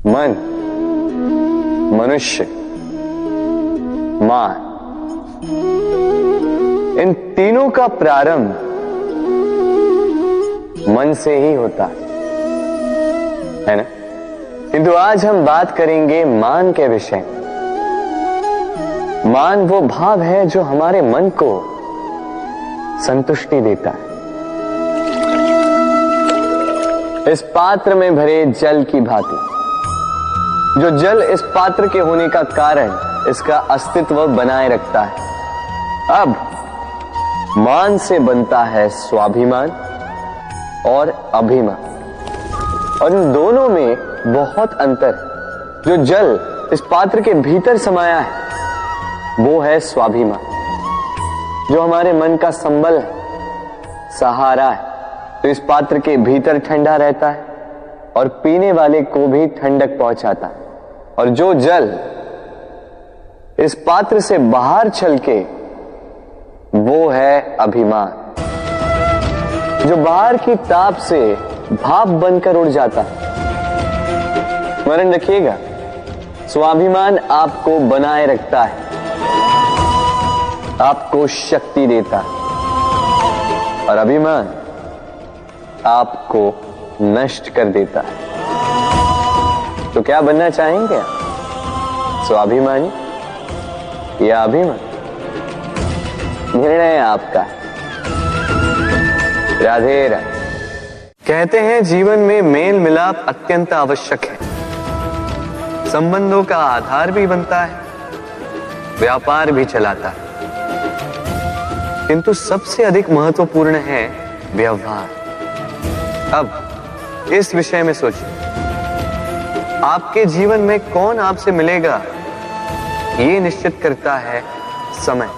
मन, मनुष्य, मान, इन तीनों का प्रारंभ मन से ही होता है ना। किंतु आज हम बात करेंगे मान के विषय में। मान वो भाव है जो हमारे मन को संतुष्टि देता है। इस पात्र में भरे जल की भांति जो जल इस पात्र के होने का कारण इसका अस्तित्व बनाए रखता है। अब मान से बनता है स्वाभिमान और अभिमान, और इन दोनों में बहुत अंतर है। जो जल इस पात्र के भीतर समाया है वो है स्वाभिमान, जो हमारे मन का संबल है, सहारा है। तो इस पात्र के भीतर ठंडा रहता है और पीने वाले को भी ठंडक पहुंचाता है। और जो जल इस पात्र से बाहर छलके वो है अभिमान, जो बाहर की ताप से भाप बनकर उड़ जाता है। स्मरण रखिएगा, स्वाभिमान आपको बनाए रखता है, आपको शक्ति देता है, और अभिमान आपको नष्ट कर देता है। तो क्या बनना चाहेंगे आप, स्वाभिमानी या अभिमान? निर्णय आपका। राधे राधे। कहते हैं जीवन में मेल मिलाप अत्यंत आवश्यक है, संबंधों का आधार भी बनता है, व्यापार भी चलाता है, किंतु सबसे अधिक महत्वपूर्ण है व्यवहार। अब इस विषय में सोचिए, आपके जीवन में कौन आपसे मिलेगा ये निश्चित करता है समय।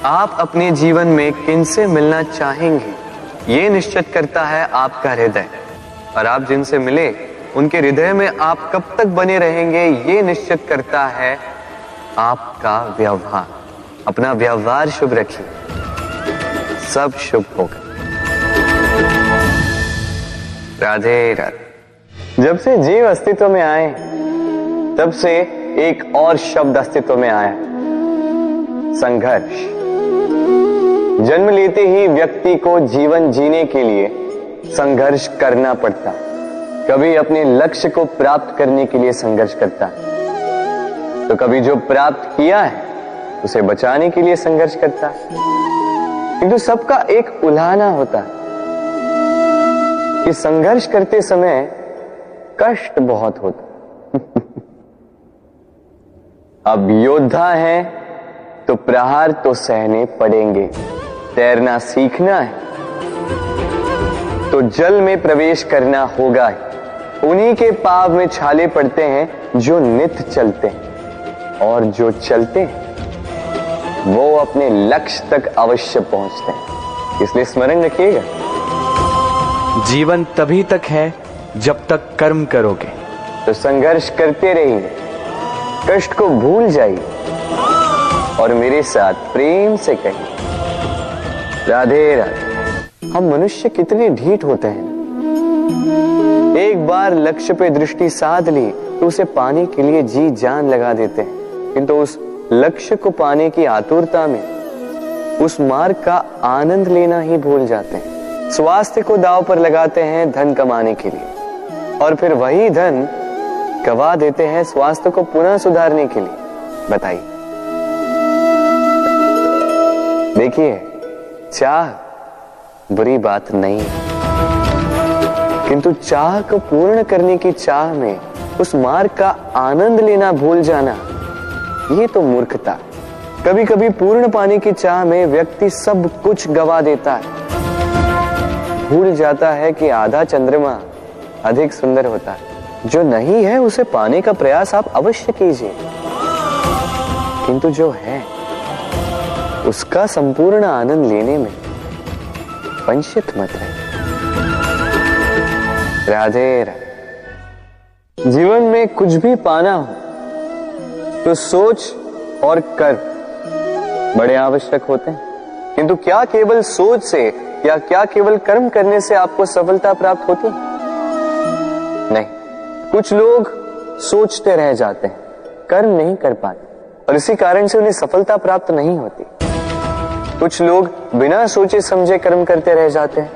आप अपने जीवन में किनसे मिलना चाहेंगे ये निश्चित करता है आपका हृदय, और आप जिनसे मिले उनके हृदय में आप कब तक बने रहेंगे ये निश्चित करता है आपका व्यवहार। अपना व्यवहार शुभ रखिए, सब शुभ होगा। राधे राधे। जब से जीव अस्तित्व में आए तब से एक और शब्द अस्तित्व में आया, संघर्ष। जन्म लेते ही व्यक्ति को जीवन जीने के लिए संघर्ष करना पड़ता। कभी अपने लक्ष्य को प्राप्त करने के लिए संघर्ष करता, तो कभी जो प्राप्त किया है उसे बचाने के लिए संघर्ष करता। किंतु सबका एक उल्हाना होता है कि संघर्ष करते समय कष्ट बहुत होता। अब योद्धा है तो प्रहार तो सहने पड़ेंगे। तैरना सीखना है तो जल में प्रवेश करना होगा। उन्हीं के पाव में छाले पड़ते हैं जो नित चलते हैं, और जो चलते हैं वो अपने लक्ष्य तक अवश्य पहुंचते हैं। इसलिए स्मरण रखिएगा, जीवन तभी तक है जब तक कर्म करोगे। तो संघर्ष करते रहिए, कष्ट को भूल जाइए और मेरे साथ प्रेम से कहिए राधे राधे। हम मनुष्य कितने ढीठ होते हैं। एक बार लक्ष्य पे दृष्टि साध ली तो उसे पाने के लिए जी जान लगा देते हैं, किंतु उस लक्ष्य को पाने की आतुरता में उस मार्ग का आनंद लेना ही भूल जाते हैं। स्वास्थ्य को दांव पर लगाते हैं धन कमाने के लिए, और फिर वही धन गवा देते हैं स्वास्थ्य को पुनः सुधारने के लिए। बताइए। देखिए, चाह बुरी बात नहीं है, किंतु चाह को पूर्ण करने की चाह में उस मार्ग का आनंद लेना भूल जाना, ये तो मूर्खता। कभी कभी पूर्ण पाने की चाह में व्यक्ति सब कुछ गवा देता है, भूल जाता है कि आधा चंद्रमा अधिक सुंदर होता है। जो नहीं है उसे पाने का प्रयास आप अवश्य कीजिए, किंतु जो है उसका संपूर्ण आनंद लेने में वंचित मत रहे। राधे राधे। जीवन में कुछ भी पाना हो तो सोच और कर्म बड़े आवश्यक होते हैं। किंतु क्या केवल सोच से या क्या केवल कर्म करने से आपको सफलता प्राप्त होती? नहीं, कुछ लोग सोचते रह जाते हैं, कर्म नहीं कर पाते और इसी कारण से उन्हें सफलता प्राप्त नहीं होती। कुछ लोग बिना सोचे समझे कर्म करते रह जाते हैं,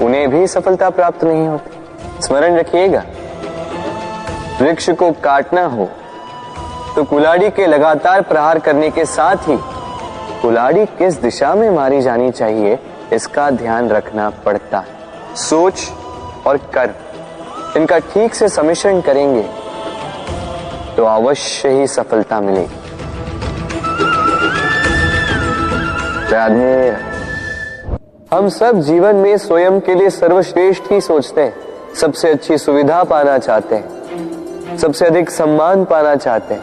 उन्हें भी सफलता प्राप्त नहीं होती। स्मरण रखिएगा, वृक्ष को काटना हो तो कुल्हाड़ी के लगातार प्रहार करने के साथ ही कुल्हाड़ी किस दिशा में मारी जानी चाहिए इसका ध्यान रखना पड़ता है। सोच और कर्म इनका ठीक से सम्मिश्रण करेंगे तो अवश्य ही सफलता मिलेगी। राधे। हम सब जीवन में स्वयं के लिए सर्वश्रेष्ठ ही सोचते हैं, सबसे अच्छी सुविधा पाना चाहते हैं, सबसे अधिक सम्मान पाना चाहते हैं,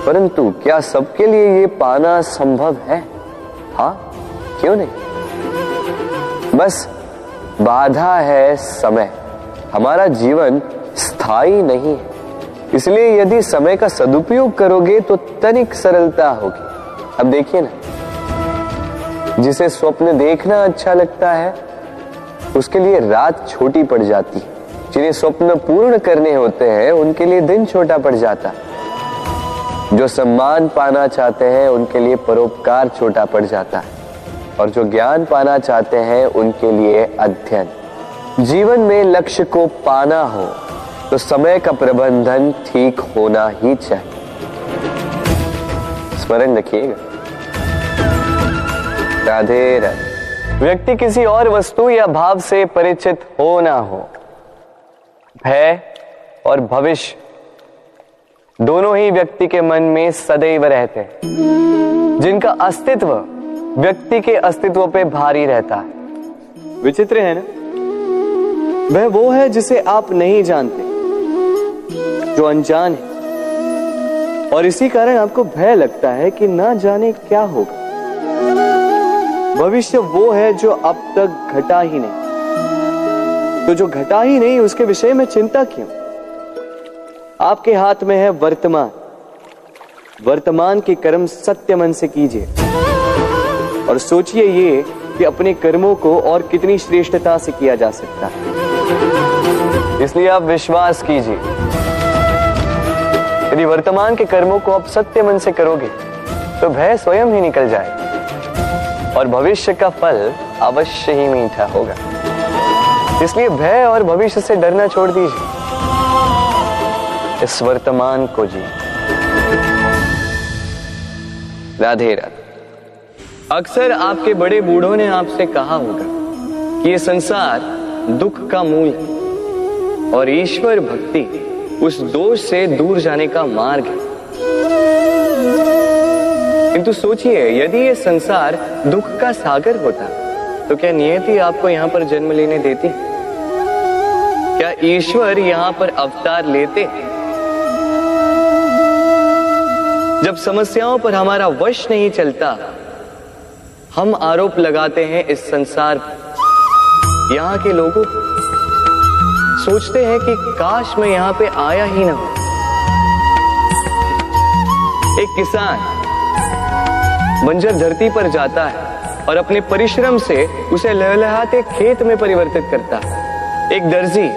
परंतु क्या सबके लिए ये पाना संभव है? हाँ, क्यों नहीं? बस बाधा है समय। हमारा जीवन स्थायी नहीं है, इसलिए यदि समय का सदुपयोग करोगे तो तनिक सरलता होगी। अब देखिए ना, जिसे स्वप्न देखना अच्छा लगता है उसके लिए रात छोटी पड़ जाती है, जिन्हें स्वप्न पूर्ण करने होते हैं उनके लिए दिन छोटा पड़ जाता है, जो सम्मान पाना चाहते हैं उनके लिए परोपकार छोटा पड़ जाता है और जो ज्ञान पाना चाहते हैं उनके लिए अध्ययन। जीवन में लक्ष्य को पाना हो तो समय का प्रबंधन ठीक होना ही चाहिए। स्मरण रखिएगा। राधे राधे। व्यक्ति किसी और वस्तु या भाव से परिचित हो ना हो, भय और भविष्य दोनों ही व्यक्ति के मन में सदैव रहते हैं, जिनका अस्तित्व व्यक्ति के अस्तित्व पे भारी रहता है। विचित्र है ना? वह वो है जिसे आप नहीं जानते, जो अनजान है, और इसी कारण आपको भय लगता है कि ना जाने क्या होगा। भविष्य वो है जो अब तक घटा ही नहीं, तो जो घटा ही नहीं उसके विषय में चिंता क्यों? आपके हाथ में है वर्तमान। वर्तमान के कर्म सत्य मन से कीजिए और सोचिए ये कि अपने कर्मों को और कितनी श्रेष्ठता से किया जा सकता है। इसलिए आप विश्वास कीजिए, यदि वर्तमान के कर्मों को आप सत्य मन से करोगे तो भय स्वयं ही निकल जाए और भविष्य का फल अवश्य ही मीठा होगा। इसलिए भय और भविष्य से डरना छोड़ दीजिए, इस वर्तमान को जी। राधे राधे। अक्सर आपके बड़े बूढ़ों ने आपसे कहा होगा कि ये संसार दुख का मूल है और ईश्वर भक्ति उस दोष से दूर जाने का मार्ग है। किंतु सोचिए, यदि ये संसार दुख का सागर होता तो क्या नियति आपको यहां पर जन्म लेने देती? क्या ईश्वर यहां पर अवतार लेते? जब समस्याओं पर हमारा वश नहीं चलता, हम आरोप लगाते हैं इस संसार पर। यहाँ के लोगों सोचते हैं कि काश मैं यहाँ पे आया ही ना हो। एक किसान बंजर धरती पर जाता है और अपने परिश्रम से उसे लहलहाते खेत में परिवर्तित करता है। एक दर्जी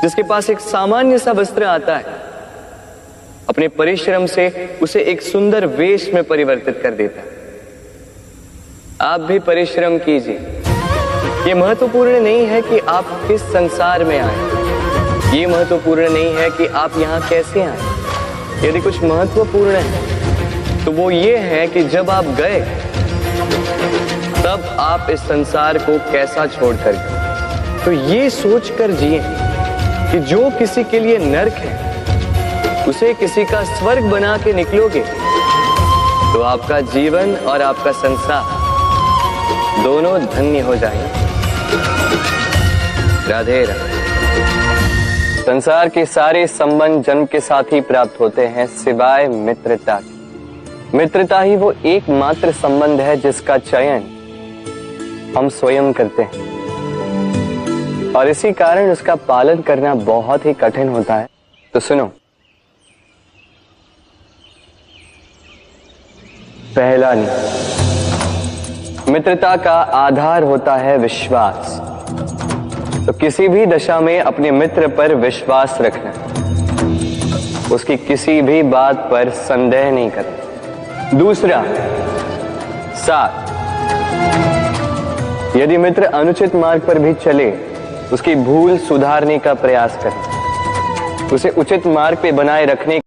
जिसके पास एक सामान्य सा वस्त्र आता है, अपने परिश्रम से उसे एक सुंदर वेश में परिवर्तित कर देता है। आप भी परिश्रम कीजिए। ये महत्वपूर्ण नहीं है कि आप किस संसार में आए, ये महत्वपूर्ण नहीं है कि आप यहाँ कैसे आए। यदि कुछ महत्वपूर्ण है तो वो ये है कि जब आप गए तब आप इस संसार को कैसा छोड़कर गए। तो ये सोचकर जिए कि जो किसी के लिए नरक है उसे किसी का स्वर्ग बना के निकलोगे तो आपका जीवन और आपका संसार दोनों धन्य हो जाएंगे। राधे राधे। संसार के सारे संबंध जन्म के साथ ही प्राप्त होते हैं सिवाय मित्रता की। मित्रता ही वो एकमात्र संबंध है जिसका चयन हम स्वयं करते हैं और इसी कारण उसका पालन करना बहुत ही कठिन होता है। तो सुनो, पहला नियम, मित्रता का आधार होता है विश्वास। तो किसी भी दशा में अपने मित्र पर विश्वास रखना, उसकी किसी भी बात पर संदेह नहीं करना। दूसरा, 7, यदि मित्र अनुचित मार्ग पर भी चले, उसकी भूल सुधारने का प्रयास करें, उसे उचित मार्ग पे बनाए रखने